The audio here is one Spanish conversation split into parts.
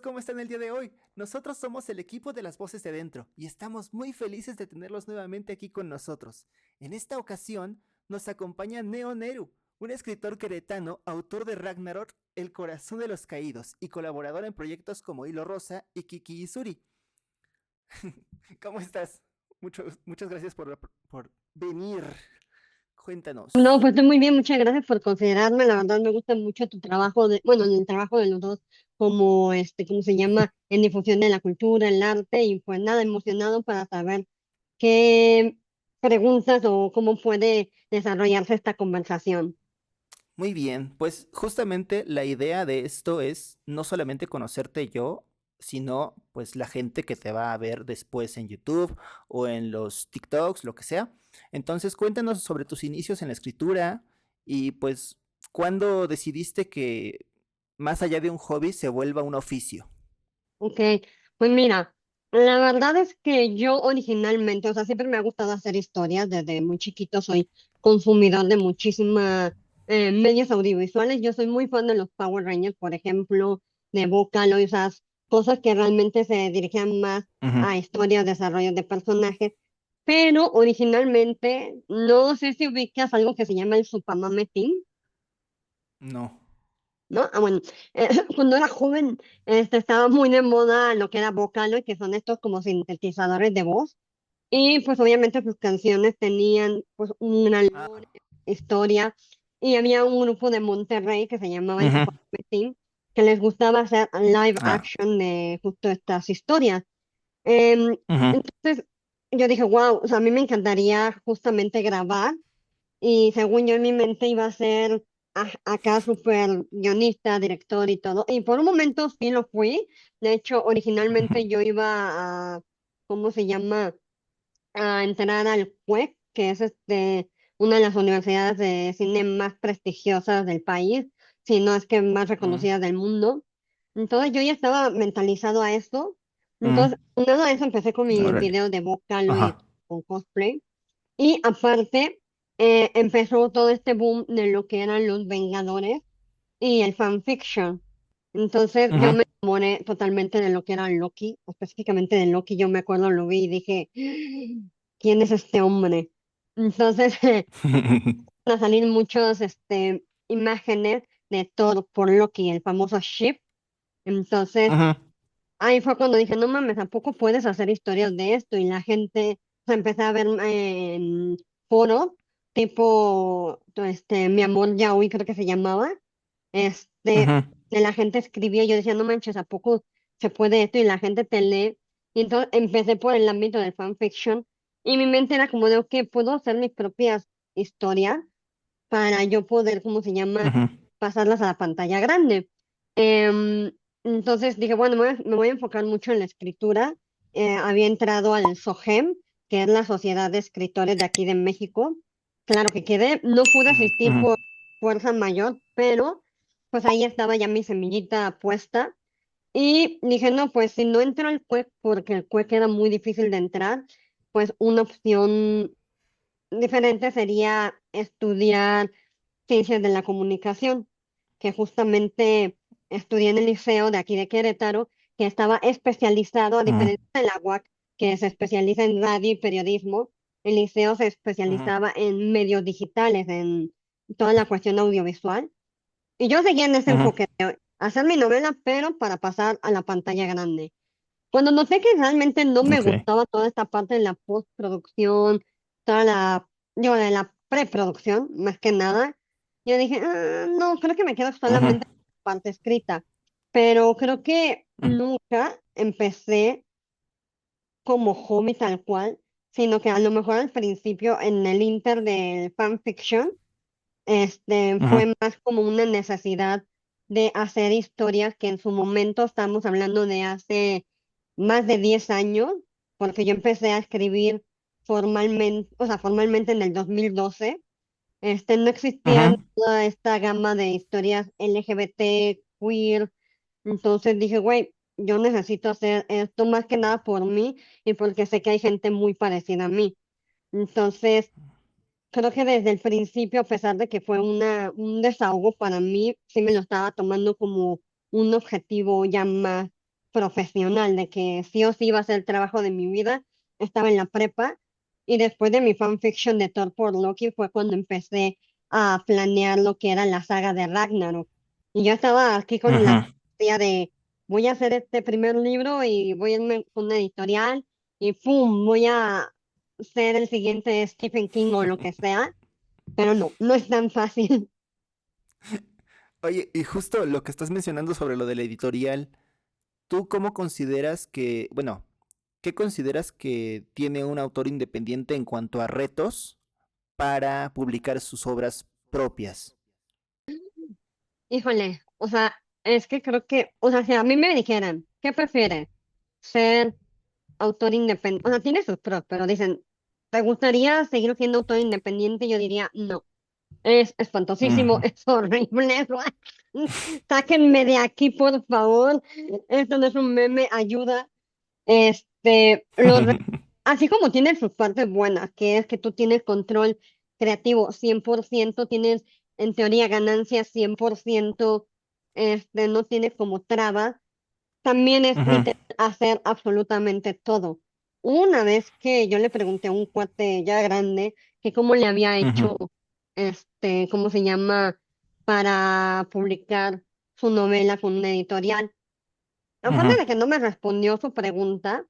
¿cómo están el día de hoy? Nosotros somos el equipo de las voces de dentro y estamos muy felices de tenerlos nuevamente aquí con nosotros. En esta ocasión nos acompaña Neo Neru, un escritor queretano, autor de Ragnarok, El corazón de los caídos y colaborador en proyectos como Hilo Rosa y Kiki Isuri. ¿Cómo estás? Muchas gracias por venir. No, Cuéntanos. pues estoy muy bien, muchas gracias por considerarme. La verdad me gusta mucho tu trabajo bueno, el trabajo de los dos, como ¿cómo se llama? En difusión de la cultura, el arte, y pues nada, emocionado para saber qué preguntas o cómo puede desarrollarse esta conversación. Muy bien, pues justamente la idea de esto es no solamente conocerte yo, sino pues la gente que te va a ver después en YouTube o en los TikToks, lo que sea. Entonces cuéntanos sobre tus inicios en la escritura y pues cuándo decidiste que más allá de un hobby se vuelva un oficio. Ok, pues mira, la verdad es que yo originalmente, o sea, siempre me ha gustado hacer historias, desde muy chiquito soy consumidor de muchísimas medios audiovisuales. Yo soy muy fan de los Power Rangers, por ejemplo, de Vocaloid, esas cosas que realmente se dirigían más Ujú. a historias, desarrollos de personajes, pero originalmente, no sé si ubicas algo que se llama el Supamame Team. No. ¿No? Ah, bueno, cuando era joven, estaba muy de moda lo que era Vocaloid, que son estos como sintetizadores de voz, y pues obviamente sus canciones tenían pues una Ah, lore, historia, y había un grupo de Monterrey que se llamaba el ujú. Super Team, que les gustaba hacer live Ah, action de justo estas historias. ujú. Entonces yo dije, wow, o sea, a mí me encantaría justamente grabar y según yo en mi mente iba a ser acá súper guionista, director y todo. Y por un momento sí lo fui. De hecho, Ujú. originalmente yo iba a, ¿cómo se llama? A entrar al CUEC, que es una de las universidades de cine más prestigiosas del país, si no es que más Mm, reconocidas del mundo. Entonces yo ya estaba mentalizado a eso. mm. Entonces, nada de eso empecé con mis Órale. videos de Vocalo y Ajá. con cosplay. Y aparte, empezó todo este boom de lo que eran los Vengadores y el fanfiction. Entonces yo Ujú. me enamoré totalmente de lo que era Loki, específicamente de Loki. Yo me acuerdo, lo vi y dije, ¿quién es este hombre? Entonces a salir muchas imágenes de Thor por Loki, el famoso ship. Entonces Ujú. ahí fue cuando dije, no mames, ¿a poco puedes hacer historias de esto? Y la gente, o sea, empecé a ver en foros, tipo, Mi Amor Yaoi, creo que se llamaba, Ujú. de la gente escribía, yo decía, no manches, ¿a poco se puede esto? Y la gente te lee. Y entonces empecé por el ámbito del fanfiction, y mi mente era como de, ok, puedo hacer mis propias historias para yo poder, ¿cómo se llama?, Ujú. pasarlas a la pantalla grande. Em, entonces dije, bueno, me voy a enfocar mucho en la escritura. Había entrado al SOGEM, que es la Sociedad de Escritores de aquí de México. Claro que quedé, no pude asistir Ujú. por fuerza mayor, pero pues ahí estaba ya mi semillita puesta. Y dije, no, pues si no entro al CUEC, porque el CUEC era muy difícil de entrar, pues una opción diferente sería estudiar ciencias de la comunicación, que justamente estudié en el liceo de aquí de Querétaro, que estaba especializado, a Ujú. diferencia de la UAC, que se especializa en radio y periodismo. El liceo se Ujú. especializaba en medios digitales, en toda la cuestión audiovisual. Y yo seguía en ese Ujú. enfoque de hacer mi novela, pero para pasar a la pantalla grande. Cuando noté que realmente no me Ok. gustaba toda esta parte de la postproducción, toda de la preproducción, más que nada, yo dije, "Ah, no, creo que me quedo Ujú. solamente en la parte escrita". Pero creo que Mm. nunca empecé como hobby tal cual, sino que a lo mejor al principio en el inter del fanfiction, Ujú. fue más como una necesidad de hacer historias que en su momento, estamos hablando de hace más de 10 años, porque yo empecé a escribir formalmente, o sea, formalmente en el 2012. No existía Ujú. toda esta gama de historias LGBT, queer. Entonces dije, güey, yo necesito hacer esto más que nada por mí y porque sé que hay gente muy parecida a mí. Entonces, creo que desde el principio, a pesar de que fue un desahogo para mí, sí me lo estaba tomando como un objetivo ya más. profesional, de que sí o sí iba a ser el trabajo de mi vida. Estaba en la prepa y después de mi fanfiction de Thor por Loki fue cuando empecé a planear lo que era la saga de Ragnarok. Y yo estaba aquí con la Ujú. idea de voy a hacer este primer libro y voy a irme con una editorial y ¡pum! Voy a ser el siguiente Stephen King o lo que sea, pero no, no es tan fácil. Oye, y justo lo que estás mencionando sobre lo de la editorial, ¿tú cómo consideras que, bueno, qué consideras que tiene un autor independiente en cuanto a retos para publicar sus obras propias? Híjole, o sea, es que creo que, o sea, si a mí me dijeran, ¿qué prefieres? ¿Ser autor independiente? O sea, tiene sus pros, pero dicen, ¿te gustaría seguir siendo autor independiente? Yo diría, no, es espantosísimo, Ujú. es horrible, eso. Sáquenme de aquí, por favor. Esto no es un meme, ayuda. Así como tiene sus partes buenas, que es que tú tienes control creativo 100%, tienes en teoría ganancias 100%, no tienes como trabas, también es Ujú, literal hacer absolutamente todo. Una vez que yo le pregunté a un cuate ya grande que cómo le había ujú, hecho, ¿cómo se llama? Para publicar su novela con una editorial. Aparte ujú, de que no me respondió su pregunta,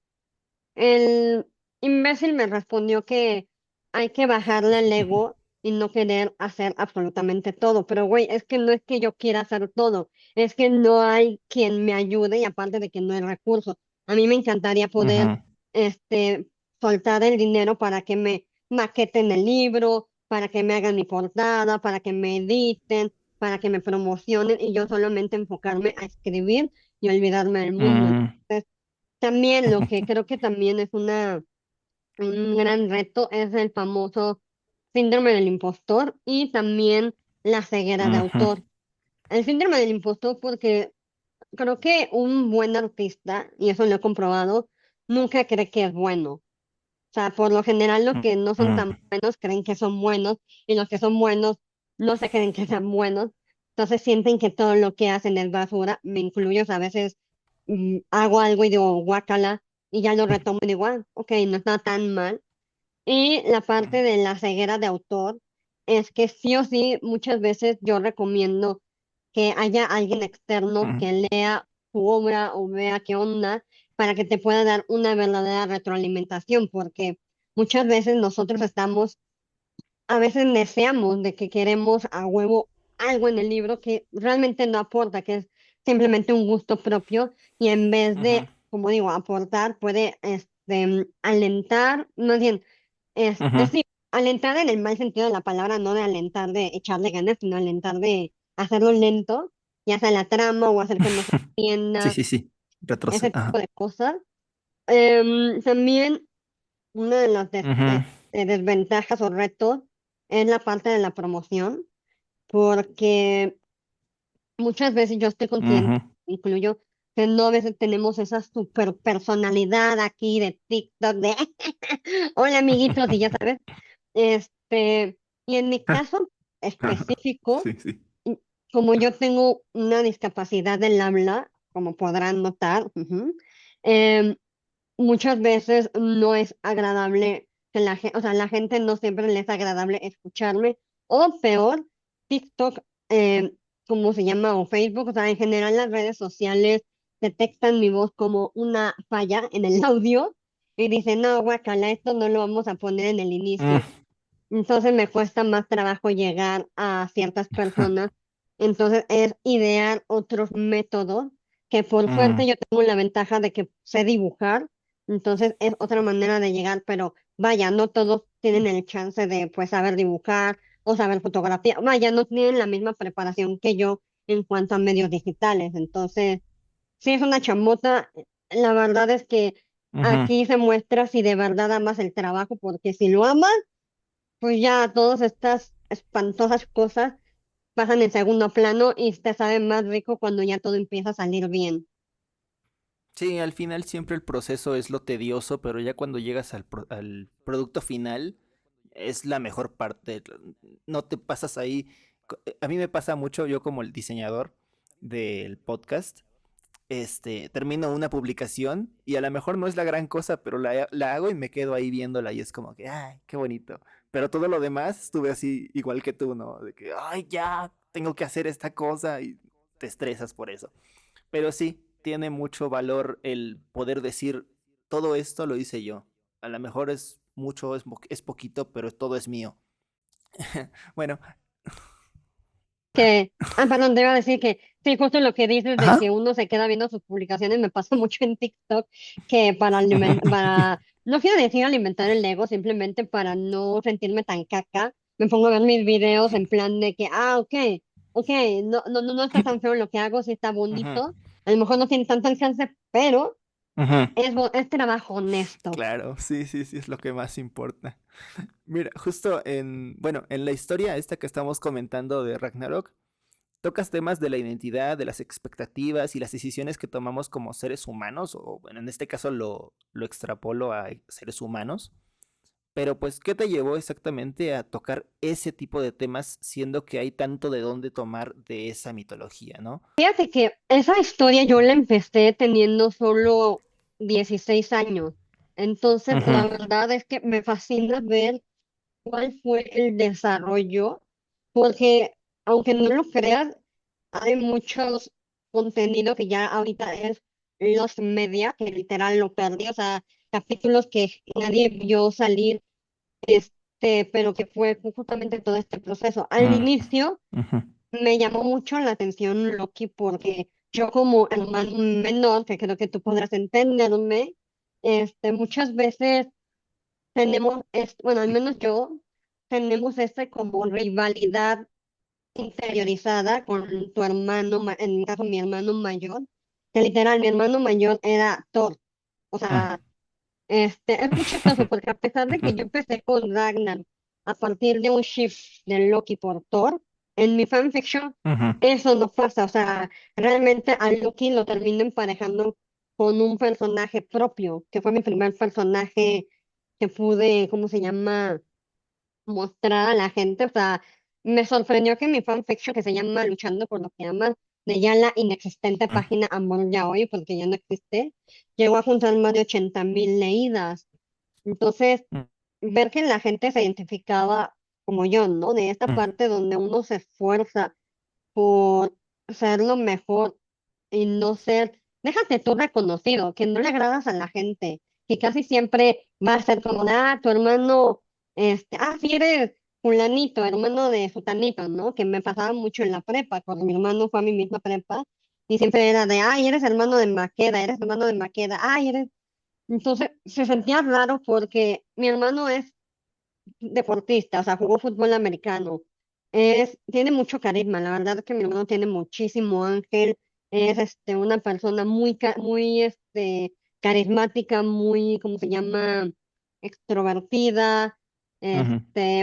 el imbécil me respondió que hay que bajarle el ego y no querer hacer absolutamente todo. Pero, güey, es que no es que yo quiera hacer todo, es que no hay quien me ayude y aparte de que no hay recursos. A mí me encantaría poder, ujú, este, soltar el dinero para que me maqueten el libro, para que me hagan mi portada, para que me editen, para que me promocionen y yo solamente enfocarme a escribir y olvidarme del mundo. mm, También lo que creo que también es un gran reto es el famoso síndrome del impostor y también la ceguera de ujú, autor. El síndrome del impostor porque creo que un buen artista, y eso lo he comprobado, nunca cree que es bueno. O sea, por lo general los que no son tan ujú, buenos creen que son buenos y los que son buenos no se creen que sean buenos. Entonces sienten que todo lo que hacen es basura. Me incluyo, o sea, a veces hago algo y digo, guácala, y ya lo retomo y digo, ok, no está tan mal. Y la parte de la ceguera de autor es que sí o sí, muchas veces yo recomiendo que haya alguien externo ujú, que lea tu obra o vea qué onda para que te pueda dar una verdadera retroalimentación, porque muchas veces nosotros estamos, a veces deseamos de que queremos a huevo algo en el libro que realmente no aporta, que es simplemente un gusto propio y en vez ujú, de, como digo, aportar, puede alentar, más bien, ujú, sí, alentar en el mal sentido de la palabra, no de alentar de echarle ganas, sino alentar de hacerlo lento, ya sea la trama o hacer que no se sí, entienda, sí, sí. ese tipo Ajá. de cosas. También una de las Ujú, desventajas o retos es la parte de la promoción, porque muchas veces yo estoy consciente, ujú, incluyo, que no a veces tenemos esa super personalidad aquí de TikTok, de hola amiguitos, y ya sabes. Y en mi caso específico, sí, sí. y como yo tengo una discapacidad del habla, como podrán notar, ujú, em, muchas veces no es agradable que la gente, o sea, la gente no siempre le es agradable escucharme, o peor, TikTok, como se llama, o Facebook, o sea, en general las redes sociales detectan mi voz como una falla en el audio y dicen, no, guacala, esto no lo vamos a poner en el Mm, inicio. Entonces me cuesta más trabajo llegar a ciertas personas. Entonces es idear otros métodos que por suerte mm, yo tengo la ventaja de que sé dibujar. Entonces es otra manera de llegar, pero vaya, no todos tienen el chance de pues saber dibujar o saber fotografía. Vaya, no tienen la misma preparación que yo en cuanto a medios digitales. Entonces, sí es una chambota. La verdad es que ujú. aquí se muestra si de verdad amas el trabajo, porque si lo amas, pues ya todas estas espantosas cosas pasan en segundo plano y te sabe más rico cuando ya todo empieza a salir bien. Sí, al final siempre el proceso es lo tedioso, pero ya cuando llegas al producto final es la mejor parte. No te pasas ahí. A mí me pasa mucho, yo como el diseñador del podcast, termino una publicación y a lo mejor no es la gran cosa, pero la hago y me quedo ahí viéndola y es como que, ay, qué bonito. Pero todo lo demás estuve así igual que tú, ¿no? De que, ay, ya, tengo que hacer esta cosa y te estresas por eso. Pero sí, tiene mucho valor el poder decir, todo esto lo hice yo. A lo mejor es mucho, es poquito, pero todo es mío. Bueno, Perdón, te iba a decir que sí, justo lo que dices de ajá. que uno se queda viendo sus publicaciones, me pasa mucho en TikTok que no quiero decir alimentar el ego, simplemente para no sentirme tan caca, me pongo a ver mis videos en plan de que, ok, no está tan feo lo que hago, sí está Ujú, bonito, a lo mejor no tiene tanto alcance, pero ujú. es trabajo honesto. Claro, sí, sí, sí, es lo que más importa. Mira, justo bueno, en la historia esta que estamos comentando de Ragnarok, tocas temas de la identidad, de las expectativas y las decisiones que tomamos como seres humanos, o bueno, en este caso lo extrapolo a seres humanos. Pero pues, ¿qué te llevó exactamente a tocar ese tipo de temas, siendo que hay tanto de dónde tomar de esa mitología, ¿no? Fíjate que esa historia yo la empecé teniendo solo 16 años. Entonces, Ujú, la verdad es que me fascina ver cuál fue el desarrollo, porque aunque no lo creas, hay muchos contenido que ya ahorita es los media, que literal lo perdí, o sea, capítulos que nadie vio salir, pero que fue justamente todo este proceso. Al mm, inicio ujú, me llamó mucho la atención Loki porque yo como hermano menor, que creo que tú podrás entenderme, muchas veces tenemos, bueno, al menos yo, tenemos como rivalidad interiorizada con tu hermano, en mi caso mi hermano mayor, que literal mi hermano mayor era Thor. O mm, sea, es muy chistoso porque a pesar de que yo empecé con Ragnar a partir de un shift de Loki por Thor, en mi fanfiction ujú, eso no pasa. O sea, realmente a Loki lo termino emparejando con un personaje propio, que fue mi primer personaje que pude, ¿cómo se llama?, mostrar a la gente. O sea, me sorprendió que mi fanfiction que se llama Luchando por lo que amas, de ya la inexistente página Amor Ya Hoy, porque ya no existe, llegó a juntar más de 80,000 leídas. Entonces, mm, ver que la gente se identificaba como yo, ¿no? De esta mm, parte donde uno se esfuerza por ser lo mejor y no ser, déjate tú reconocido, que no le agradas a la gente, que casi siempre va a ser como, tu hermano, sí eres fulanito, hermano de sutanito, ¿no? Que me pasaba mucho en la prepa, cuando mi hermano fue a mi misma prepa, y siempre era de, ay, eres hermano de Maqueda, eres hermano de Maqueda, ay, eres... Entonces se sentía raro porque mi hermano es deportista, o sea, jugó fútbol americano. Tiene mucho carisma, la verdad es que mi hermano tiene muchísimo ángel, es una persona muy carismática, muy, ¿cómo se llama? Extrovertida, ujú,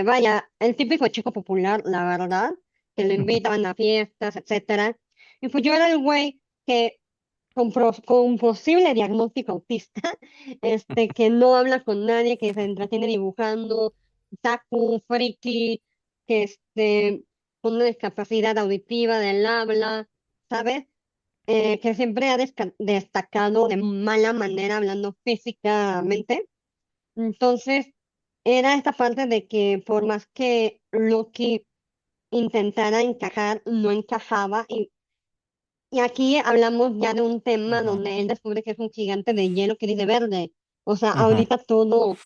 vaya, el típico chico popular, la verdad, que lo ujú. invitan a fiestas, etcétera. Y pues yo era el güey que con posible diagnóstico autista, que no habla con nadie, que se entretiene dibujando, taku, friki, que con una discapacidad auditiva del habla, ¿sabes? Que siempre ha destacado de mala manera hablando físicamente. Entonces, era esta parte de que por más que Loki intentara encajar, no encajaba. Y aquí hablamos ya de un tema Ujú, donde él descubre que es un gigante de hielo que dice verde. O sea, ujú. ahorita todo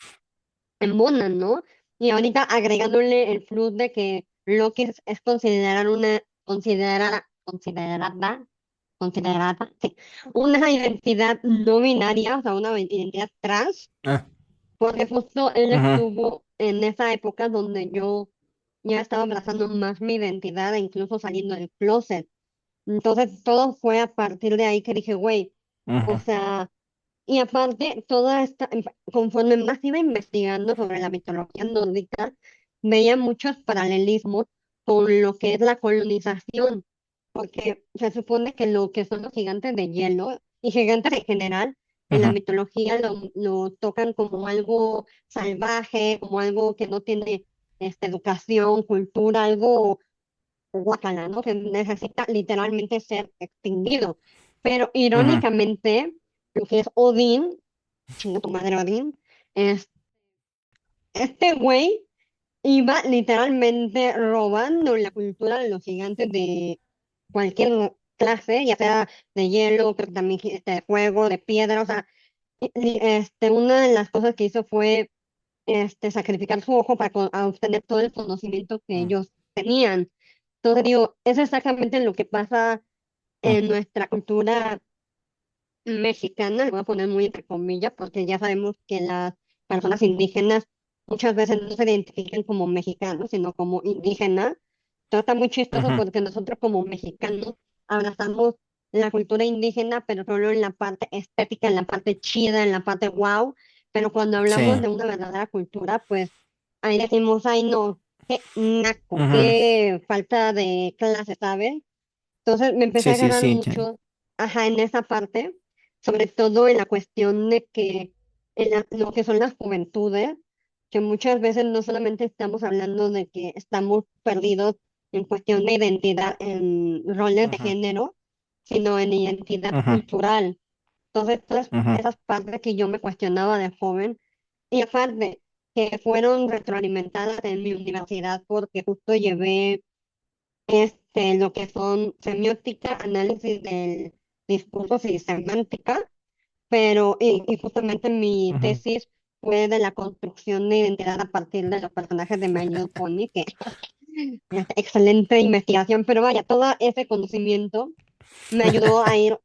embona, ¿no? Y ahorita agregándole el plus de que Loki es considerada, sí, una identidad no binaria, o sea, una identidad trans, Ah, porque justo él ujú, estuvo en esa época donde yo ya estaba abrazando más mi identidad e incluso saliendo del closet. Entonces todo fue a partir de ahí que dije, güey, o ujú, sea, y aparte, conforme más iba investigando sobre la mitología nórdica, veía muchos paralelismos con lo que es la colonización, porque se supone que lo que son los gigantes de hielo y gigantes en general, en la ujú. mitología lo tocan como algo salvaje, como algo que no tiene educación, cultura, algo guacala, ¿no? Que necesita literalmente ser extinguido. Pero Ujú, irónicamente, lo que es Odín, chinga tu madre Odín, es, este güey iba literalmente robando la cultura de los gigantes de cualquier clase, ya sea de hielo, pero también de fuego, de piedra, o sea, una de las cosas que hizo fue sacrificar su ojo para obtener todo el conocimiento que ujú, ellos tenían. Entonces digo, es exactamente lo que pasa ujú, en nuestra cultura mexicana, le voy a poner muy entre comillas, porque ya sabemos que las personas indígenas muchas veces no se identifican como mexicanos, sino como indígenas. Entonces está muy chistoso ujú, porque nosotros como mexicanos abrazamos la cultura indígena, pero solo en la parte estética, en la parte chida, en la parte wow, pero cuando hablamos sí. de una verdadera cultura, pues ahí decimos, ay no, qué naco, Ujú, qué falta de clase, ¿sabes? Entonces me empecé a sí, sí, agarrar sí. mucho, ajá, en esa parte, sobre todo en la cuestión de que lo que son las juventudes, que muchas veces no solamente estamos hablando de que estamos perdidos en cuestión de identidad, en roles de Ujú, género, sino en identidad ujú, cultural. Entonces, todas ujú, esas partes que yo me cuestionaba de joven, y aparte, que fueron retroalimentadas en mi universidad porque justo llevé lo que son semiótica, análisis del discurso y semántica, pero y justamente mi ujú. tesis fue de la construcción de identidad a partir de los personajes de My Little Pony, que es excelente investigación, pero vaya, todo ese conocimiento me ayudó a ir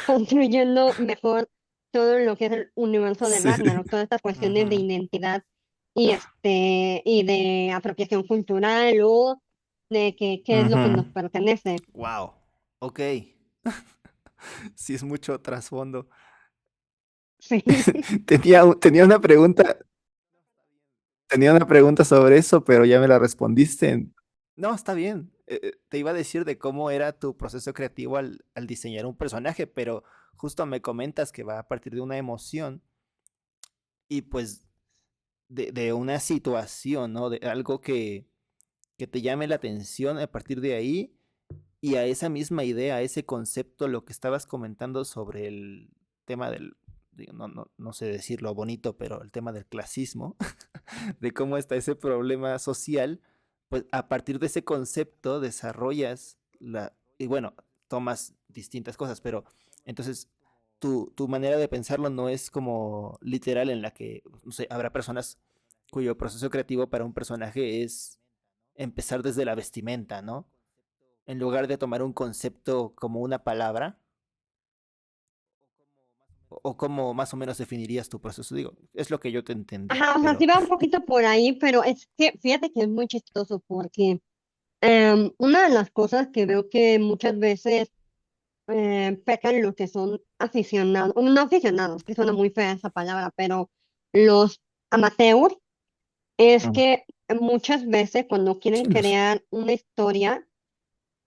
construyendo mejor todo lo que es el universo de Sí. Ragnarok, todas estas cuestiones de Ujú. identidad y de apropiación cultural o de que qué es lo que Ujú. nos pertenece. Wow. Ok. Sí, es mucho trasfondo. Sí. Tenía una pregunta sobre eso, pero ya me la respondiste. No, está bien. Te iba a decir de cómo era tu proceso creativo al diseñar un personaje, pero justo me comentas que va a partir de una emoción y pues de una situación, ¿no? De algo que te llame la atención a partir de ahí y a esa misma idea, a ese concepto, lo que estabas comentando sobre el tema del, digo, no sé decirlo bonito, pero el tema del clasismo, de cómo está ese problema social, pues a partir de ese concepto desarrollas y bueno, tomas distintas cosas, pero entonces tu manera de pensarlo no es como literal en la que, no sé, habrá personas cuyo proceso creativo para un personaje es empezar desde la vestimenta, ¿no? En lugar de tomar un concepto como una palabra, o cómo más o menos definirías tu proceso. Digo, es lo que yo te entendí, Ajá, o sea, sí pero... va un poquito por ahí, pero es que fíjate que es muy chistoso porque una de las cosas que veo que muchas veces pecan los que son aficionados, o no aficionados, que suena muy fea esa palabra, pero los amateurs, es Mm, que muchas veces cuando quieren sí, los... crear una historia,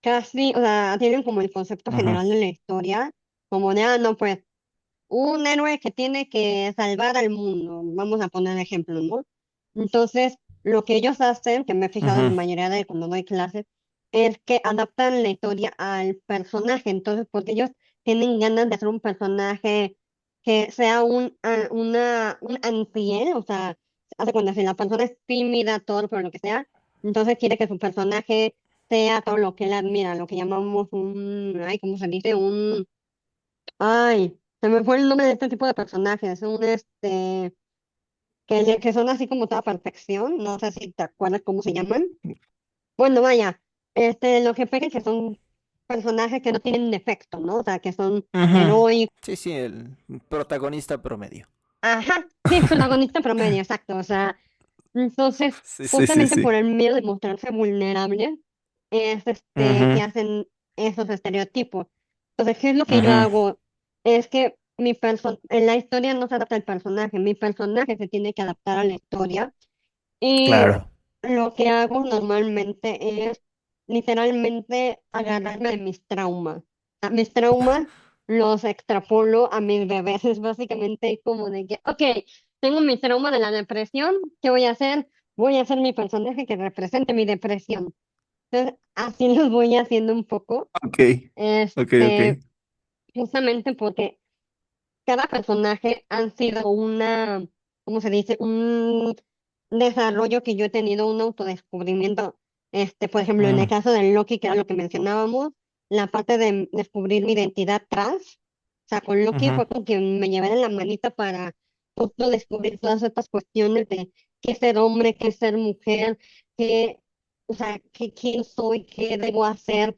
casi, o sea, tienen como el concepto Ujú, general de la historia, como de, ah, no, pues, un héroe que tiene que salvar al mundo, vamos a poner ejemplo, ¿no? Entonces, lo que ellos hacen, que me he fijado en ujú, la mayoría de cuando doy clases, es que adaptan la historia al personaje. Entonces, porque ellos tienen ganas de hacer un personaje que sea un anti-héroe, o sea, hace cuando si la persona es tímida, torpe o lo que sea, entonces quiere que su personaje sea todo lo que él admira, lo que llamamos ay, ¿cómo se dice? Ay, se me fue el nombre de este tipo de personajes, que son así como toda perfección, no sé si te acuerdas cómo se llaman. Bueno, vaya, lo que pasa es que son personajes que no tienen defecto, ¿no? O sea, que son ujú. heroicos, Sí, sí, el protagonista promedio. ajá, sí, protagonista promedio, exacto, o sea, entonces, Sí, sí, sí, justamente sí. por el miedo de mostrarse vulnerables, es que Ujú, hacen esos estereotipos. Entonces, ¿qué es lo que yo ujú, hago? Es que en la historia no se adapta al personaje, mi personaje se tiene que adaptar a la historia. Y claro. lo que hago normalmente es literalmente agarrarme de mis traumas. A mis traumas los extrapolo a mis bebés. Es básicamente como de que, ok, tengo mi trauma de la depresión, ¿qué voy a hacer? Voy a hacer mi personaje que represente mi depresión. Entonces, así los voy haciendo un poco. Ok, ok, Este, ok. justamente porque cada personaje han sido ¿cómo se dice? Un desarrollo que yo he tenido, un autodescubrimiento. Por ejemplo, en el Mm, caso de Loki, que era lo que mencionábamos, la parte de descubrir mi identidad trans, o sea, con Loki ujú. fue con quien me llevé de la manita para justo descubrir todas estas cuestiones de qué ser hombre, qué ser mujer, qué, o sea, quién soy, qué debo hacer,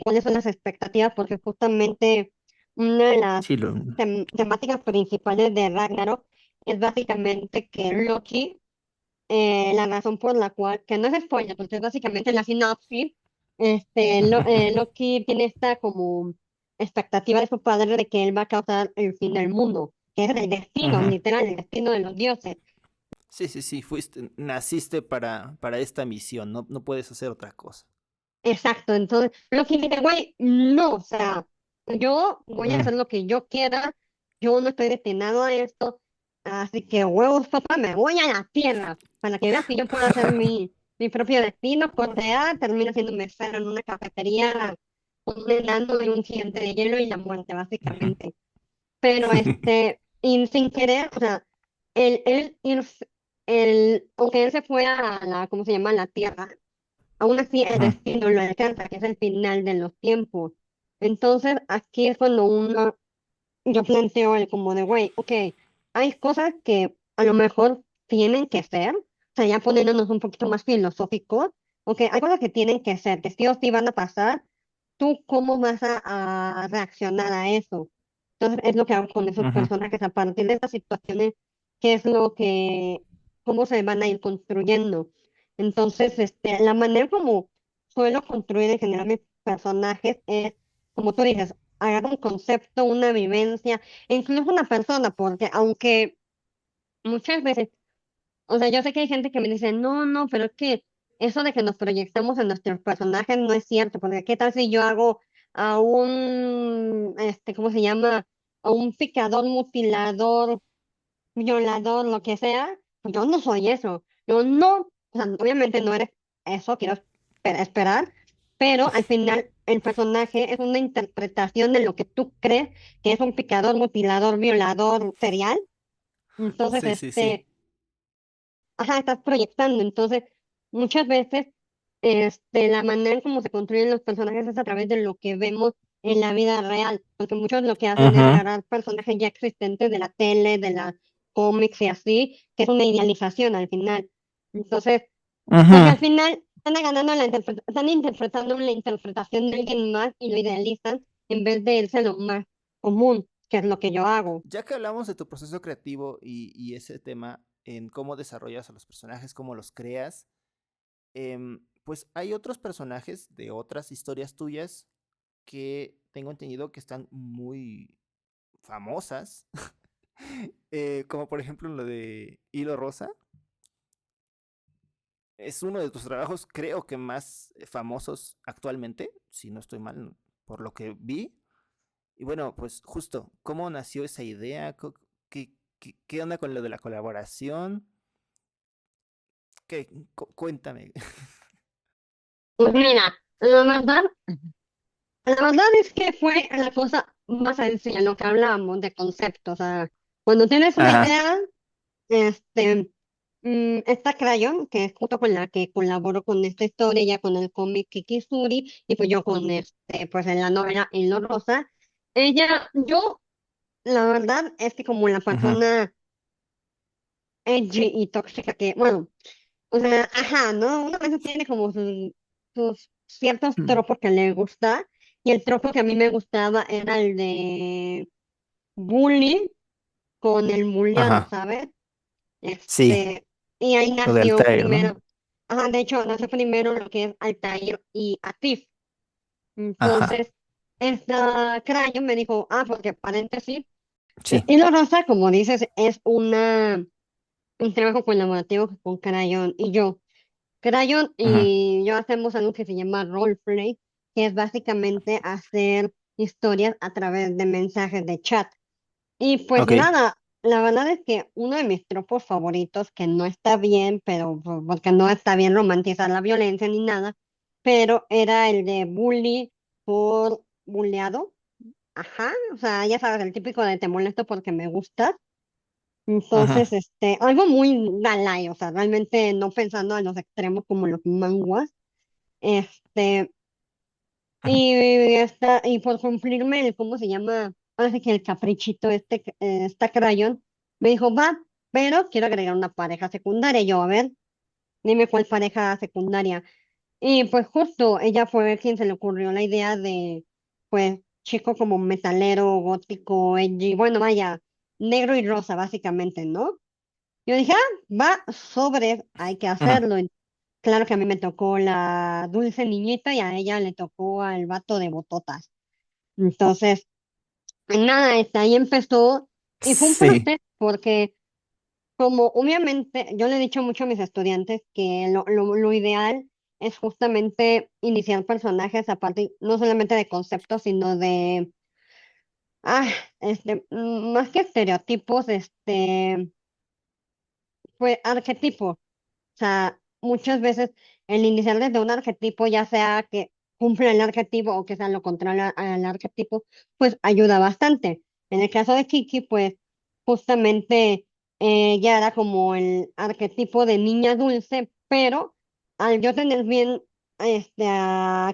cuáles son las expectativas, porque justamente una de las Sí, temáticas principales de Ragnarok es básicamente que Loki, la razón por la cual, que no es spoiler, porque es básicamente la sinopsis, Loki tiene esta como expectativa de su padre de que él va a causar el fin del mundo, que es el destino, Ujú. literal, el destino de los dioses. Sí, sí, sí, naciste para esta misión, no, no puedes hacer otra cosa. Exacto, entonces Loki dice, güey, no, o sea, yo voy a Mm. hacer lo que yo quiera, yo no estoy destinado a esto, así que huevos, papá, me voy a la tierra para que veas que yo puedo hacer mi propio destino, cortear, termina siendo mesero en una cafetería, con un enano y un gigante de hielo y la muerte, Ujú. básicamente. Pero y sin querer, o sea, irse- aunque él se fue a ¿cómo se llama? La tierra, aún así el Ujú. destino lo alcanza, que es el final de los tiempos. Entonces, aquí es cuando yo planteo el como de, güey, ok, hay cosas que a lo mejor tienen que ser, o sea, ya poniéndonos un poquito más filosóficos, ok, hay cosas que tienen que ser, que sí o sí van a pasar, ¿tú cómo vas a reaccionar a eso? Entonces, es lo que hago con esos Ujú. personajes a partir de estas situaciones, qué es cómo se van a ir construyendo. Entonces, la manera como suelo construir en general mis personajes es, como tú dices, agarrar un concepto, una vivencia, e incluso una persona, porque aunque muchas veces, o sea, yo sé que hay gente que me dice, no, no, pero es que eso de que nos proyectamos en nuestros personajes no es cierto, porque qué tal si yo hago a ¿cómo se llama? A un picador, mutilador, violador, lo que sea, pues yo no soy eso. Yo no, o sea, obviamente no eres eso, quiero esperar, pero al final el personaje es una interpretación de lo que tú crees que es un picador, mutilador, violador serial. Entonces, Sí, sí, sí. ajá, estás proyectando. Entonces, muchas veces, la manera en cómo se construyen los personajes es a través de lo que vemos en la vida real, porque muchos lo que hacen es Ujú. agarrar personajes ya existentes de la tele, de las cómics y así, que es una idealización al final. Entonces, porque Ujú. al final están interpretando la interpretación de alguien más y lo idealizan en vez de irse a lo más común, que es lo que yo hago. Ya que hablamos de tu proceso creativo y ese tema en cómo desarrollas a los personajes, cómo los creas, pues hay otros personajes de otras historias tuyas que tengo entendido que están muy famosas, como por ejemplo lo de Hilo Rosa. Es uno de tus trabajos, creo que más famosos actualmente, si no estoy mal, por lo que vi. Y bueno, pues justo, ¿cómo nació esa idea? ¿Qué onda con lo de la colaboración? Cuéntame. Pues mira, la verdad es que fue la cosa más sencilla, lo que hablábamos de conceptos. O sea, cuando tienes una Ajá. idea, este, está Crayon, que es justo con la que colaboro con esta historia, ya con el cómic Kikisuri, y pues yo con pues en la novela En lo Rosa. La verdad es que como la Ujú. persona edgy y tóxica que, bueno, o sea, ajá, ¿no? Uno a veces tiene como sus ciertos Mm. tropos que le gusta, y el tropo que a mí me gustaba era el de bully con el bulleado, Ajá. ¿sabes? Sí, Y ahí lo de nació Altair, ¿no? primero, ajá, de hecho, nació primero lo que es Altair y Atif. Ajá. Entonces, esta Crayon me dijo, porque paréntesis, Sí. Hilo Rosa, como dices, es un trabajo colaborativo con Crayon y yo. Crayon Ujú. y yo hacemos algo que se llama roleplay, que es básicamente hacer historias a través de mensajes de chat. Y pues Ok. nada, la verdad es que uno de mis tropos favoritos, que no está bien, pero porque no está bien romantizar la violencia ni nada, pero era el de bully por bulleado. ajá, o sea, ya sabes, el típico de te molesto porque me gustas. Ujú, Entonces, algo muy galay, o sea, realmente no pensando a los extremos como los manguas. Este, ujú, y por cumplirme el, ¿cómo se llama? Ahora sí que el caprichito esta crayón, me dijo, va, pero quiero agregar una pareja secundaria. Y yo, a ver, dime cuál pareja secundaria. Y pues justo ella fue quien se le ocurrió la idea de, pues, chico como metalero, gótico, edgy, bueno, vaya, negro y rosa, básicamente, ¿no? Yo dije, va, sobre, hay que ujú. hacerlo. Y claro que a mí me tocó la dulce niñita y a ella le tocó al vato de bototas. Entonces, nada, ahí empezó y fue un Sí. proceso porque como obviamente yo le he dicho mucho a mis estudiantes que lo ideal es justamente iniciar personajes a partir no solamente de conceptos, sino de, ah, más que estereotipos, pues arquetipos. O sea, muchas veces el iniciar desde un arquetipo, ya sea que cumpla el arquetipo o que sea lo contrario al arquetipo, pues ayuda bastante. En el caso de Kiki, pues justamente ella era como el arquetipo de niña dulce, pero al yo tener bien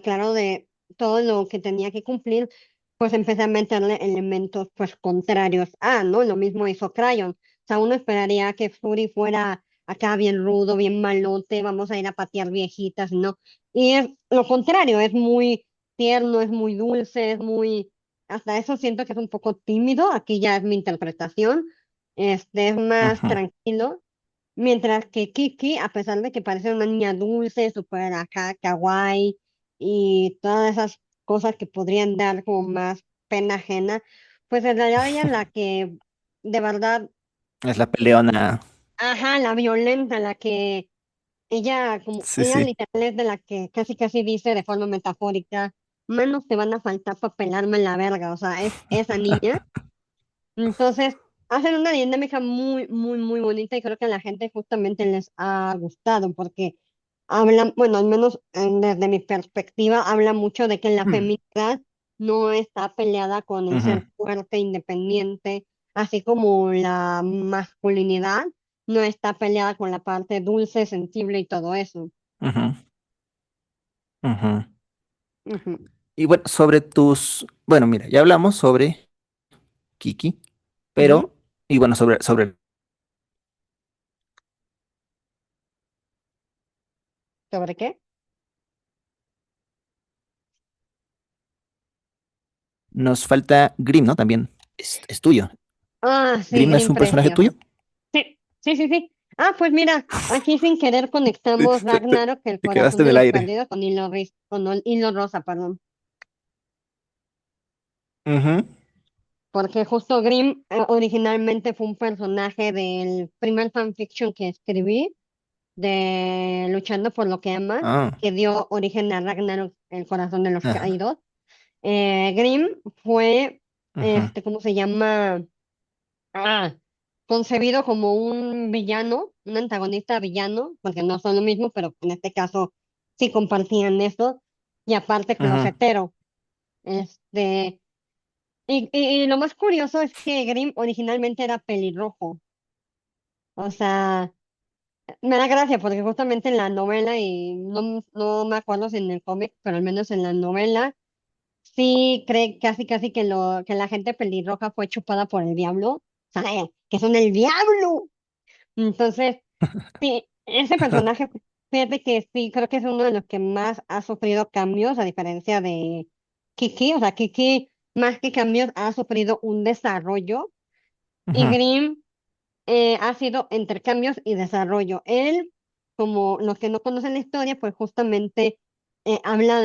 claro de todo lo que tenía que cumplir, pues empecé a meterle elementos pues contrarios a, ¿no? Lo mismo hizo Crayon. O sea, uno esperaría que Fury fuera acá bien rudo, bien malote, vamos a ir a patear viejitas, ¿no? Y es lo contrario, es muy tierno, es muy dulce, hasta eso siento que es un poco tímido, aquí ya es mi interpretación, es más Ujú, tranquilo, mientras que Kiki, a pesar de que parece una niña dulce, súper acá, kawaii, y todas esas cosas que podrían dar como más pena ajena, pues en realidad ella es la que de verdad, es la peleona. ajá, la violenta, la que Sí, ella sí. literal es de la que casi casi dice de forma metafórica, manos te van a faltar para pelarme la verga, o sea, es esa niña. Entonces, hacen una dinámica muy, muy, muy bonita y creo que a la gente justamente les ha gustado porque hablan, bueno, al menos desde mi perspectiva, habla mucho de que la Mm, feminidad no está peleada con el ujú, ser fuerte, independiente, así como la masculinidad no está peleada con la parte dulce, sensible y todo eso. ujú, ujú. Ujú, Y bueno, sobre bueno, mira, ya hablamos sobre Kiki, ujú. pero, y bueno, sobre, ¿Sobre qué? nos falta Grimm, ¿no? También es tuyo. Ah, sí, ¿Grimm no es Green un personaje tuyo? precioso. Sí, sí, sí, sí. Ah, pues mira, aquí sin querer Sí, conectamos Ragnarok, el te corazón quedaste de en el los aire. perdidos, con hilo rosa, perdón. Ujú, Porque justo Grimm originalmente fue un personaje del primer fanfiction que escribí, de Luchando por lo que amas, ah, que dio origen a Ragnarok, el corazón de los ajá, caídos. Grimm fue, ujú, ¿cómo se llama? Ah, concebido como un villano, un antagonista villano, porque no son lo mismo, pero en este caso sí compartían eso, y aparte ujú, closetero. Este, y lo más curioso es que Grimm originalmente era pelirrojo. O sea, me da gracia porque justamente en la novela, y no me acuerdo si en el cómic, pero al menos en la novela, sí cree casi casi que la gente pelirroja fue chupada por el diablo. O sea, que son el diablo. Entonces, sí, ese personaje, fíjate que sí, creo que es uno de los que más ha sufrido cambios, a diferencia de Kiki. O sea, Kiki, más que cambios, ha sufrido un desarrollo. Y ujú, Grimm ha sido entre cambios y desarrollo. Él, como los que no conocen la historia, pues justamente habla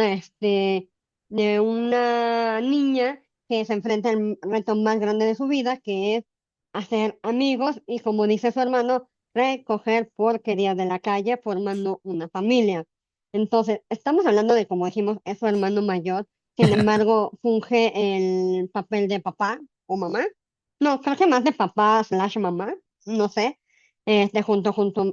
de una niña que se enfrenta al reto más grande de su vida, que es hacer amigos y, como dice su hermano, recoger porquería de la calle formando una familia. Entonces, estamos hablando de, como dijimos, es su hermano mayor, sin embargo, funge el papel de papá o mamá. No, creo que más de papá slash mamá, no sé,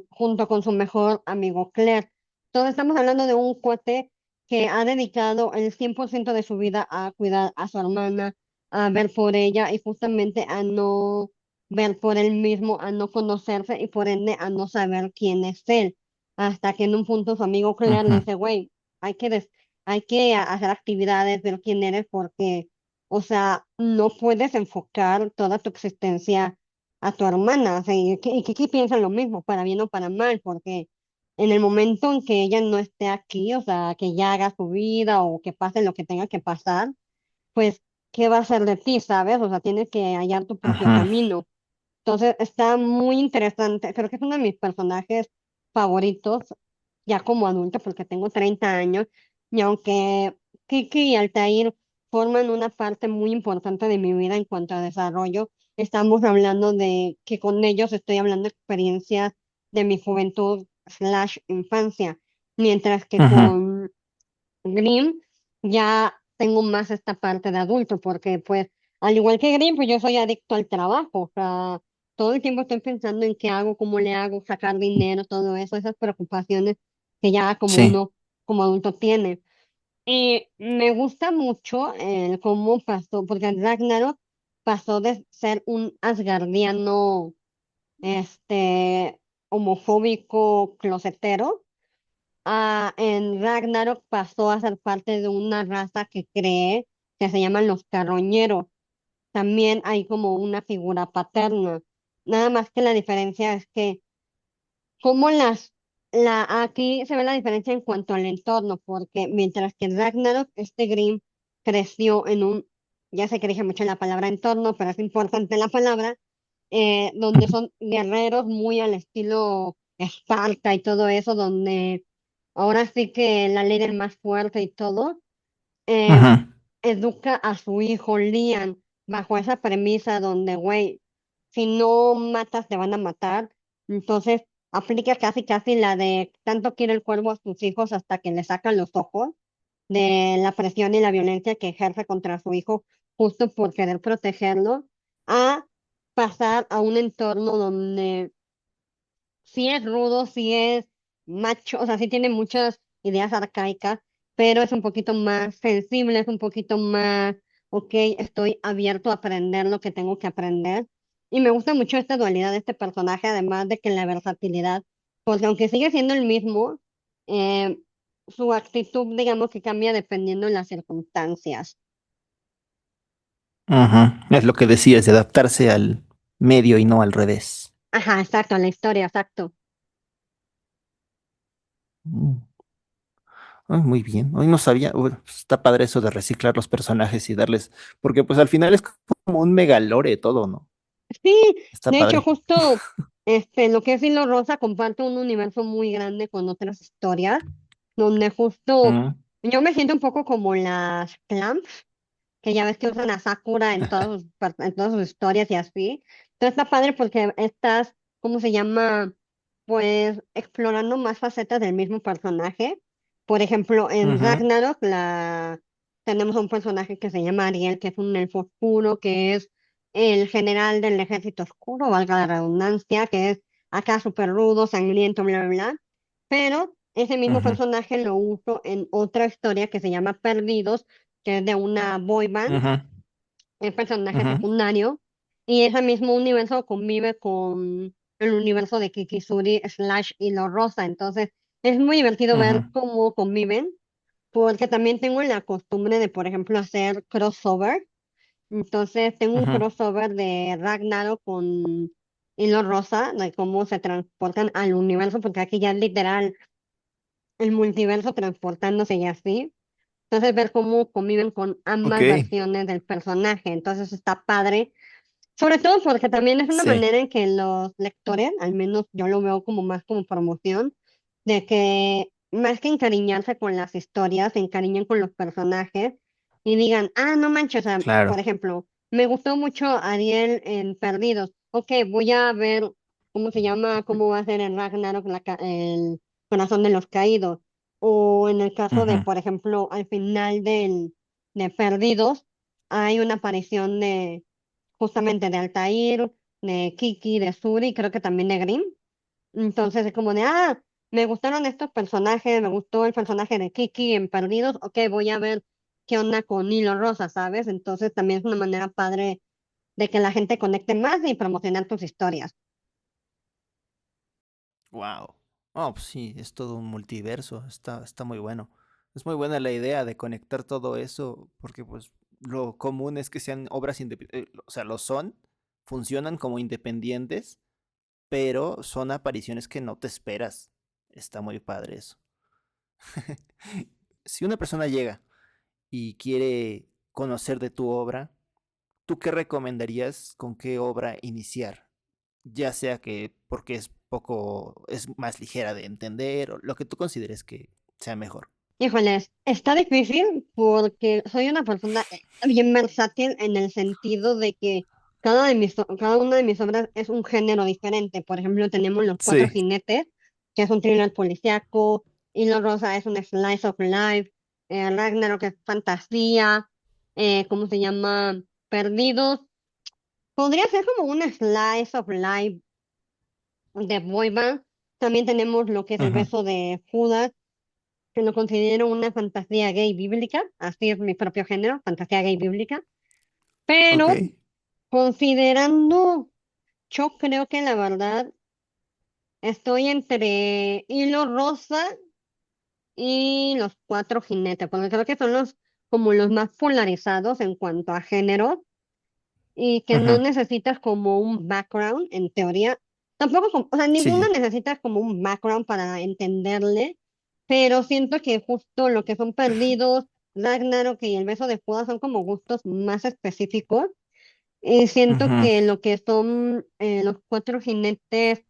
junto con su mejor amigo Claire. Entonces estamos hablando de un cuate que ha dedicado el 100% de su vida a cuidar a su hermana, a ver por ella y justamente a no ver por él mismo, a no conocerse y por ende a no saber quién es él. Hasta que en un punto su amigo Claire le Ujú, dice, güey, hay que hacer actividades, ver quién eres porque, o sea, no puedes enfocar toda tu existencia a tu hermana. O sea, y Kiki piensa lo mismo, para bien o para mal, porque en el momento en que ella no esté aquí, o sea, que ya haga su vida o que pase lo que tenga que pasar, pues, ¿qué va a hacer de ti, sabes? O sea, tienes que hallar tu propio ujú. camino. Entonces, está muy interesante. Creo que es uno de mis personajes favoritos, ya como adulta, porque tengo 30 años, y aunque Kiki y Altair forman una parte muy importante de mi vida en cuanto a desarrollo, estamos hablando de que con ellos estoy hablando de experiencias de mi juventud slash infancia, mientras que Ujú. con Grimm ya tengo más esta parte de adulto, porque pues al igual que Grimm, pues yo soy adicto al trabajo, o sea, todo el tiempo estoy pensando en qué hago, cómo le hago, sacar dinero, todo eso, esas preocupaciones que ya como Sí. uno como adulto tiene. Y me gusta mucho cómo pasó, porque Ragnarok pasó de ser un asgardiano, este, homofóbico, closetero, en Ragnarok pasó a ser parte de una raza que cree que se llaman los carroñeros. También hay como una figura paterna. Nada más que la diferencia es que como aquí se ve la diferencia en cuanto al entorno, porque mientras que en Ragnarok este Grimm creció en ya sé que dije mucho la palabra entorno, pero es importante la palabra, donde son guerreros muy al estilo Esparta y todo eso, donde ahora sí que la ley del más fuerte y todo, eh, Ujú. educa a su hijo Liam bajo esa premisa donde, güey, si no matas te van a matar. Entonces aplica casi casi la de tanto quiere el cuervo a sus hijos hasta que le sacan los ojos de la presión y la violencia que ejerce contra su hijo justo por querer protegerlo, a pasar a un entorno donde sí es rudo, sí es macho, o sea, sí tiene muchas ideas arcaicas, pero es un poquito más sensible, es un poquito más, ok, estoy abierto a aprender lo que tengo que aprender. Y me gusta mucho esta dualidad de este personaje, además de que la versatilidad, porque aunque sigue siendo el mismo, eh, su actitud, digamos que cambia dependiendo de las circunstancias. Ujú. Es lo que decías, de adaptarse al medio y no al revés. Ajá, exacto, la historia, exacto. Mm. Ay, muy bien. Hoy no sabía. Bueno, pues, está padre eso de reciclar los personajes y darles. Porque pues al final es como un megalore todo, ¿no? Sí, Está de hecho, padre. justo lo que es Hilo Rosa comparte un universo muy grande con otras historias, donde justo Mm. yo me siento un poco como las Clamps, que ya ves que usan a Sakura en todas sus historias y así. Entonces está padre porque estás, ¿cómo se llama? Pues explorando más facetas del mismo personaje. Por ejemplo, en Ujú, Ragnarok tenemos a un personaje que se llama Ariel, que es un elfo oscuro, que es el general del ejército oscuro, valga la redundancia, que es acá súper rudo, sangriento, bla, bla, bla. Pero ese mismo ujú, personaje lo uso en otra historia que se llama Perdidos, que es de una boy band, ujú, el personaje ujú. secundario, y ese mismo universo convive con el universo de Kikisuri slash Hilo Rosa. Entonces, es muy divertido Ujú, ver cómo conviven, porque también tengo la costumbre de, por ejemplo, hacer crossover. Entonces, tengo un ujú. crossover de Ragnarok con Hilo Rosa, de cómo se transportan al universo, porque aquí ya es literal el multiverso transportándose y así. Entonces, ver cómo conviven con Ok, ambas versiones del personaje. Entonces, está padre. Sobre todo porque también es una sí. manera en que los lectores, al menos yo lo veo como más como promoción, de que más que encariñarse con las historias, se encariñen con los personajes y digan, ah, no manches, o sea, por Claro. ejemplo, me gustó mucho Ariel en Perdidos. Ok, voy a ver cómo se llama, cómo va a ser en Ragnarok el corazón de los caídos. O en el caso de, Ujú, por ejemplo, al final de Perdidos, hay una aparición de justamente de Altair, de Kiki, de Suri, creo que también de Grimm. Entonces es como de, ah, me gustaron estos personajes, me gustó el personaje de Kiki en Perdidos, ok, voy a ver qué onda con Hilo Rosa, ¿sabes? Entonces también es una manera padre de que la gente conecte más y promocionar tus historias. Wow. Oh, pues sí, es todo un multiverso, está muy bueno. Es muy buena la idea de conectar todo eso, porque pues lo común es que sean obras independientes, o sea, lo son, funcionan como independientes, pero son apariciones que no te esperas. Está muy padre eso. Si una persona llega y quiere conocer de tu obra, ¿tú qué recomendarías con qué obra iniciar? Ya sea que porque es más ligera de entender o lo que tú consideres que sea mejor. Híjoles, está difícil porque soy una persona bien versátil en el sentido de que cada una de mis obras es un género diferente. Por ejemplo, tenemos Los Cuatro Sí. Jinetes, que es un thriller policíaco, Hilo Rosa es un slice of life, Ragnarok es fantasía, ¿cómo se llama? Perdidos. Podría ser como un slice of life de boy band. También tenemos lo que es El Ujú. beso de Judas, que lo considero una fantasía gay bíblica, así es mi propio género, fantasía gay bíblica, Ok. pero considerando, yo creo que la verdad estoy entre Hilo Rosa y Los Cuatro Jinetes, porque creo que son los como los más polarizados en cuanto a género y que no Ujú. necesitas como un background en teoría, tampoco, o sea, Sí, ninguna sí. necesitas como un background para entenderle, pero siento que justo lo que son Perdidos, Ragnarok y El beso de Judas son como gustos más específicos, y siento Ujú. que lo que son los cuatro jinetes,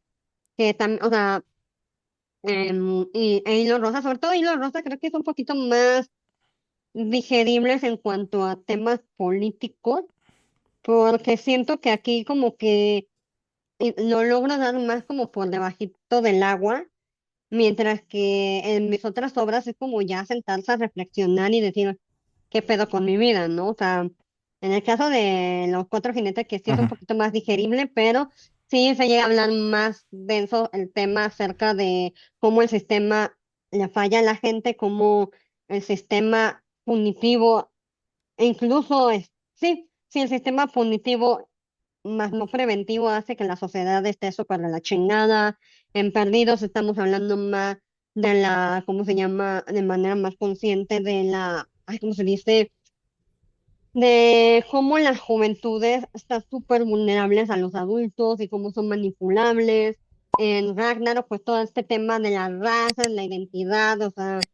que también, o sea, e Hilo Rosa, sobre todo Hilo Rosa, creo que es un poquito más digeribles en cuanto a temas políticos, porque siento que aquí como que lo logro dar más como por debajito del agua, mientras que en mis otras obras es como ya sentarse a reflexionar y decir, ¿qué pedo con mi vida, no? O sea, en el caso de Los Cuatro Jinetes, que sí es un Ujú. poquito más digerible, pero sí se llega a hablar más denso el tema acerca de cómo el sistema le falla a la gente, cómo el sistema punitivo, e incluso sí, el sistema punitivo más no preventivo hace que la sociedad esté súper de la chingada. En Perdidos estamos hablando más de la, ¿cómo se llama? De manera más consciente de la, ay, ¿cómo se dice? De cómo las juventudes están súper vulnerables a los adultos y cómo son manipulables. En Ragnarok, pues todo este tema de las razas, la identidad, o sea,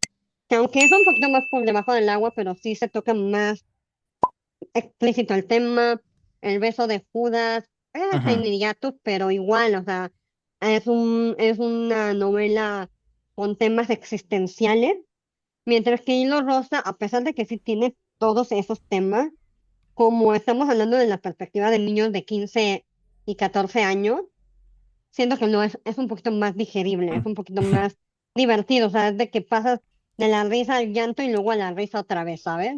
que aunque es un poquito más por debajo del agua, pero sí se toca más explícito el tema, el beso de Judas, Ujú. Tiny Hiatus, pero igual, o sea, es una novela con temas existenciales, mientras que Hilo Rosa, a pesar de que sí tiene todos esos temas, como estamos hablando de la perspectiva de niños de 15 y 14 años, siento que no es un poquito más digerible, es un poquito más divertido, o sea, es de que pasas de la risa al llanto y luego a la risa otra vez, ¿sabes?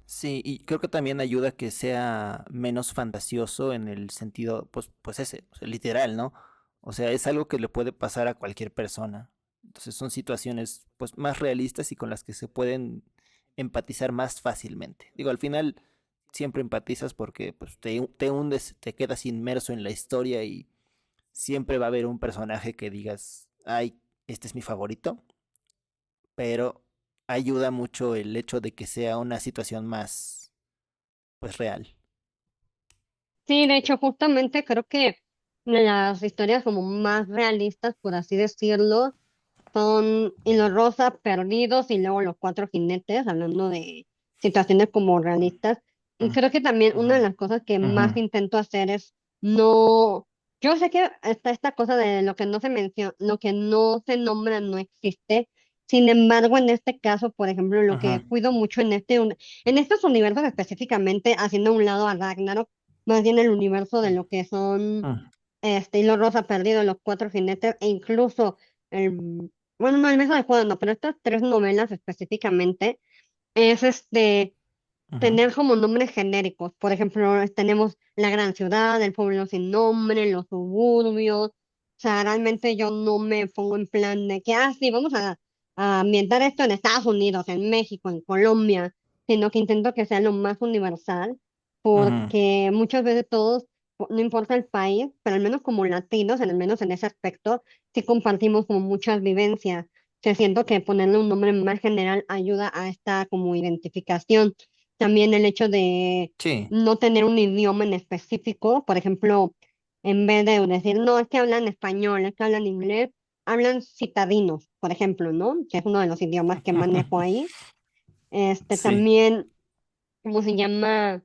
Sí, y creo que también ayuda a que sea menos fantasioso en el sentido, pues ese, o sea, literal, ¿no? O sea, es algo que le puede pasar a cualquier persona. Entonces son situaciones pues más realistas y con las que se pueden empatizar más fácilmente. Digo, al final siempre empatizas porque pues te hundes, te quedas inmerso en la historia y siempre va a haber un personaje que digas, ay, este es mi favorito, pero ayuda mucho el hecho de que sea una situación más, pues, real. Sí, de hecho, justamente creo que las historias como más realistas, por así decirlo, son Hilo Rosa, Perdidos y luego Los Cuatro Jinetes, hablando de situaciones como realistas. Y Mm, creo que también ujú, una de las cosas que ujú, más intento hacer es no, yo sé que está esta cosa de lo que no se menciona, lo que no se nombra no existe. Sin embargo, en este caso, por ejemplo, lo ujú, que cuido mucho en estos universos específicamente, haciendo a un lado a Ragnarok, más bien el universo de lo que son mm, Hilo Rosa Perdido, Los Cuatro Jinetes, e incluso bueno, no, el beso de Judas no, pero estas tres novelas específicamente es ujú. tener como nombres genéricos. Por ejemplo, tenemos la gran ciudad, el pueblo sin nombre, los suburbios. O sea, realmente yo no me pongo en plan de que, sí, vamos a a ambientar esto en Estados Unidos, en México, en Colombia, sino que intento que sea lo más universal, Ujú. porque muchas veces todos, no importa el país, pero al menos como latinos, al menos en ese aspecto, sí compartimos como muchas vivencias. Que siento que ponerle un nombre más general ayuda a esta como identificación. También el hecho de Sí. no tener un idioma en específico, por ejemplo, en vez de decir, no, es que hablan español, es que hablan inglés, hablan citadinos, por ejemplo, ¿no? Que es uno de los idiomas que manejo ahí. Sí. También, ¿cómo se llama?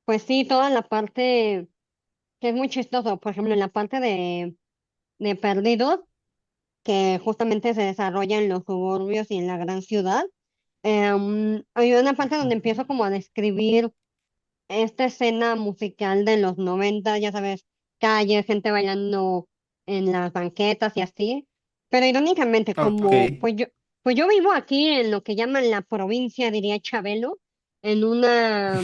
Pues sí, toda la parte que es muy chistoso, por ejemplo, en la parte de Perdidos, que justamente se desarrolla en los suburbios y en la gran ciudad. Hay una parte donde empiezo como a describir esta escena musical de los 90, ya sabes, calle, gente bailando en las banquetas y así. Pero irónicamente, Ok. como pues yo vivo aquí en lo que llaman la provincia, diría Chabelo, en una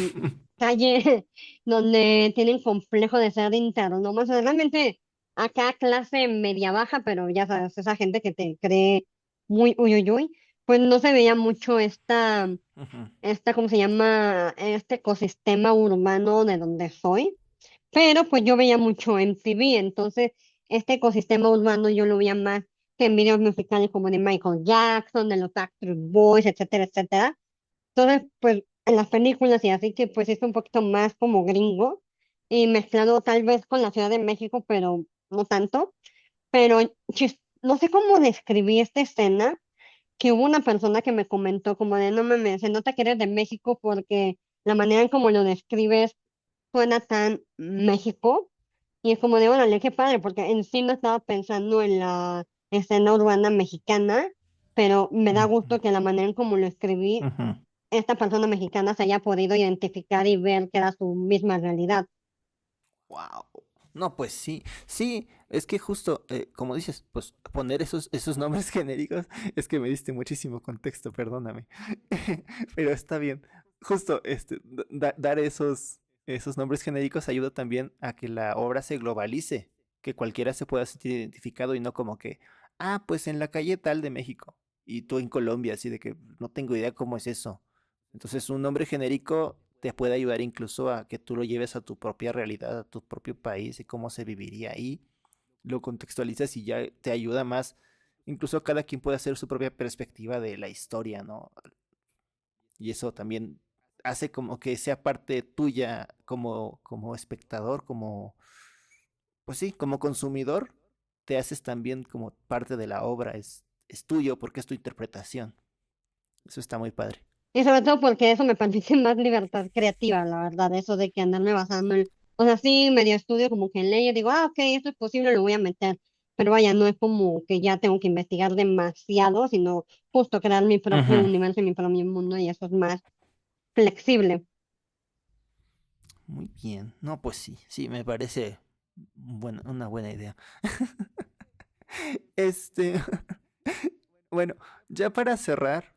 calle donde tienen complejo de ser interno. Más realmente acá clase media baja, pero ya sabes, esa gente que te cree muy uy, uy, uy, pues no se veía mucho Ujú. ¿cómo se llama? Este ecosistema urbano de donde soy. Pero pues yo veía mucho MTV, entonces este ecosistema urbano yo lo veía más que en videos musicales como de Michael Jackson, de los Backstreet Boys, etcétera, etcétera. Entonces, pues en las películas y así que pues es un poquito más como gringo y mezclado tal vez con la Ciudad de México, pero no tanto. Pero no sé cómo describir esta escena, que hubo una persona que me comentó como de, no mames, se nota que eres de México porque la manera en cómo lo describes suena tan México. Y es como de, órale, qué padre, porque en sí no estaba pensando en la escena urbana mexicana, pero me da gusto que la manera en cómo lo escribí, Ujú. esta persona mexicana se haya podido identificar y ver que era su misma realidad. Wow. No, pues sí, sí, es que justo, como dices, pues poner esos nombres genéricos, es que me diste muchísimo contexto, perdóname. Pero está bien. Justo, dar esos nombres genéricos ayuda también a que la obra se globalice, que cualquiera se pueda sentir identificado y no como que, ah, pues en la calle tal de México y tú en Colombia, así de que no tengo idea cómo es eso. Entonces, un nombre genérico te puede ayudar incluso a que tú lo lleves a tu propia realidad, a tu propio país y cómo se viviría ahí. Lo contextualizas y ya te ayuda más. Incluso cada quien puede hacer su propia perspectiva de la historia, ¿no? Y eso también hace como que sea parte tuya como espectador, pues sí, como consumidor, te haces también como parte de la obra, es tuyo porque es tu interpretación. Eso está muy padre. Y sobre todo porque eso me permite más libertad creativa, la verdad, eso de que andarme basando en, o sea, sí, medio estudio como que en ley, y digo, ah, ok, esto es posible, lo voy a meter, pero vaya, no es como que ya tengo que investigar demasiado, sino justo crear mi propio Ujú. universo y mi propio mundo, y eso es más flexible. Muy bien. No, pues sí, sí, me parece una buena idea. Este, bueno, ya para cerrar,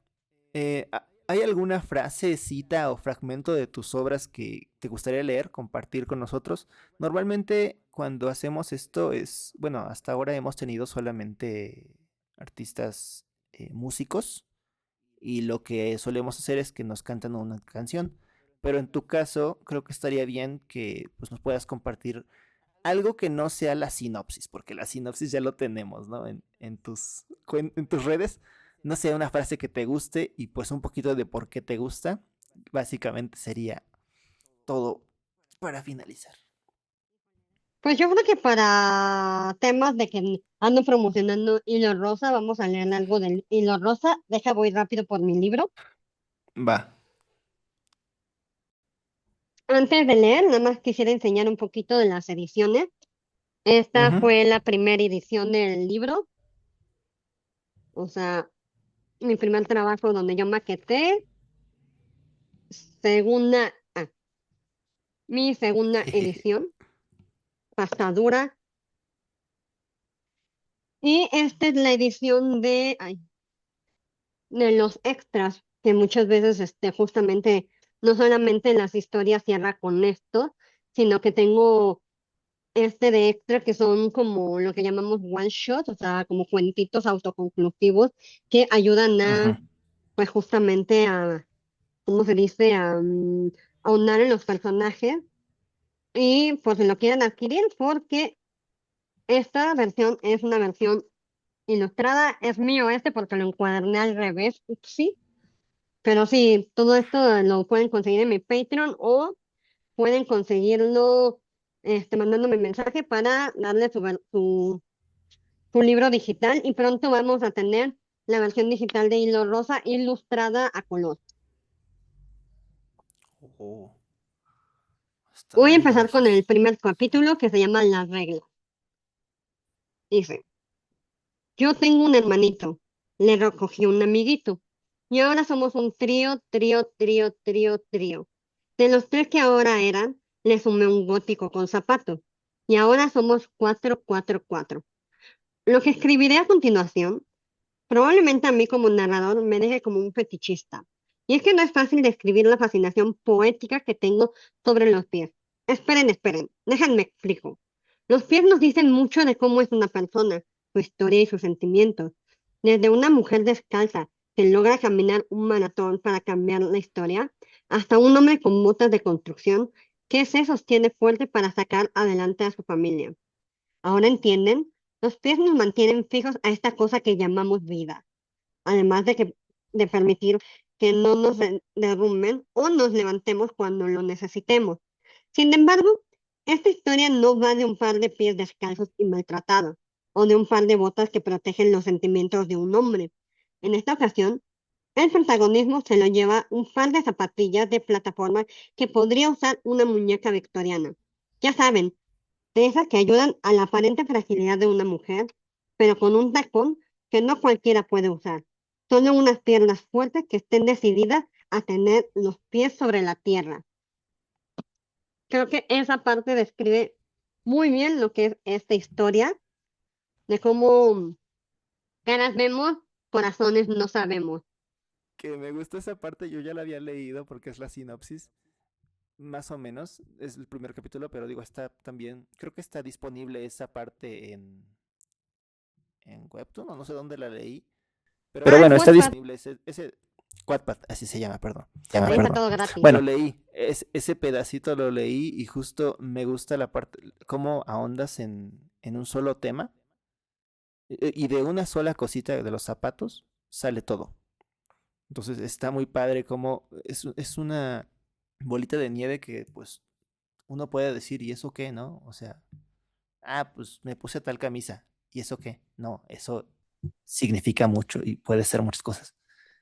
¿hay alguna frase, cita o fragmento de tus obras que te gustaría leer, compartir con nosotros? Normalmente cuando hacemos esto es, bueno, hasta ahora hemos tenido solamente artistas músicos y lo que solemos hacer es que nos cantan una canción. Pero en tu caso, creo que estaría bien que pues, nos puedas compartir algo que no sea la sinopsis, porque la sinopsis ya lo tenemos, ¿no? En tus redes, no sé, una frase que te guste y pues un poquito de por qué te gusta. Básicamente sería todo para finalizar. Pues yo creo que para temas de que ando promocionando Hilo Rosa, vamos a leer algo del Hilo Rosa. Deja, voy rápido por mi libro. Va. Antes de leer, nada más quisiera enseñar un poquito de las ediciones. Esta Ujú. fue la primera edición del libro, o sea, mi primer trabajo donde yo maqueté, segunda, mi segunda edición, pastadura, y esta es la edición de los extras, que muchas veces justamente no solamente las historias cierra con esto, sino que tengo de extra que son como lo que llamamos one shot, o sea, como cuentitos autoconclusivos que ayudan Ujú. a, pues justamente a, ¿cómo se dice? A ahondar en los personajes y pues si lo quieren adquirir porque esta versión es una versión ilustrada, es mío porque lo encuaderné al revés, sí, pero sí, todo esto lo pueden conseguir en mi Patreon o pueden conseguirlo mandándome mensaje para darle su libro digital y pronto vamos a tener la versión digital de Hilo Rosa ilustrada a color. Oh, está Voy a muy empezar con el gracioso. primer capítulo que se llama Las reglas. Dice, yo tengo un hermanito, le recogí un amiguito y ahora somos un trío, trío, trío, trío, trío. De los tres que ahora eran, le sumé un gótico con zapato y ahora somos cuatro, cuatro, cuatro. Lo que escribiré a continuación probablemente a mí como narrador me deje como un fetichista. Y es que no es fácil describir la fascinación poética que tengo sobre los pies. Esperen, esperen, déjenme explico. Los pies nos dicen mucho de cómo es una persona, su historia y sus sentimientos. Desde una mujer descalza que logra caminar un maratón para cambiar la historia, hasta un hombre con botas de construcción que se sostiene fuerte para sacar adelante a su familia. Ahora entienden, los pies nos mantienen fijos a esta cosa que llamamos vida, además de permitir que no nos derrumben o nos levantemos cuando lo necesitemos. Sin embargo, esta historia no va de un par de pies descalzos y maltratados, o de un par de botas que protegen los sentimientos de un hombre. En esta ocasión, el protagonismo se lo lleva un par de zapatillas de plataforma que podría usar una muñeca victoriana. Ya saben, de esas que ayudan a la aparente fragilidad de una mujer, pero con un tacón que no cualquiera puede usar. Solo unas piernas fuertes que estén decididas a tener los pies sobre la tierra. Creo que esa parte describe muy bien lo que es esta historia, de cómo caras vemos, corazones no sabemos. Que me gustó esa parte, yo ya la había leído porque es la sinopsis, más o menos, es el primer capítulo, pero digo, está también, creo que está disponible esa parte en Webtoon, o no sé dónde la leí, pero Pero Ah, bueno, en bueno, está está Wattpad, disponible ese Wattpad, así se llama, perdón, ahí está perdón. todo gratis. Lo Bueno, leí, ese pedacito lo leí y justo me gusta la parte, cómo ahondas en un solo tema y de una sola cosita de los zapatos sale todo. Entonces está muy padre como es una bolita de nieve que pues uno puede decir, ¿y eso qué, no? O sea, pues me puse tal camisa, ¿y eso qué? No, eso significa mucho y puede ser muchas cosas.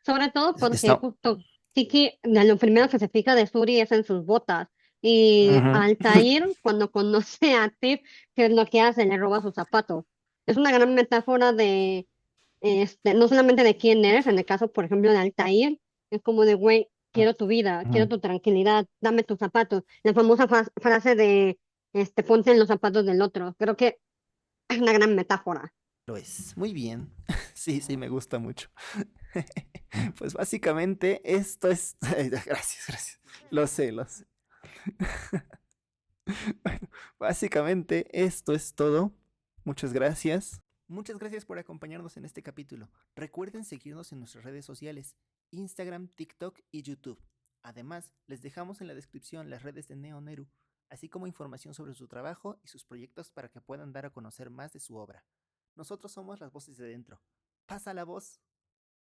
Sobre todo porque Está... justo Kiki, de lo primero que se fija de Suri es en sus botas. Y ujú. Altair, cuando conoce a Tiff, ¿qué es lo que hace? Le roba sus zapatos. Es una gran metáfora de, no solamente de quién eres, en el caso, por ejemplo, de Altair, es como de, güey, quiero tu vida, quiero Ujú. tu tranquilidad, dame tus zapatos. La famosa frase de, ponte en los zapatos del otro. Creo que es una gran metáfora. Lo es. Muy bien. Sí, sí, me gusta mucho. Pues básicamente esto es... Gracias, gracias. Lo sé, lo sé. Bueno, básicamente esto es todo. Muchas gracias. Muchas gracias por acompañarnos en este capítulo. Recuerden seguirnos en nuestras redes sociales, Instagram, TikTok y YouTube. Además, les dejamos en la descripción las redes de Neoneru, así como información sobre su trabajo y sus proyectos para que puedan dar a conocer más de su obra. Nosotros somos las voces de dentro. ¡Pasa la voz!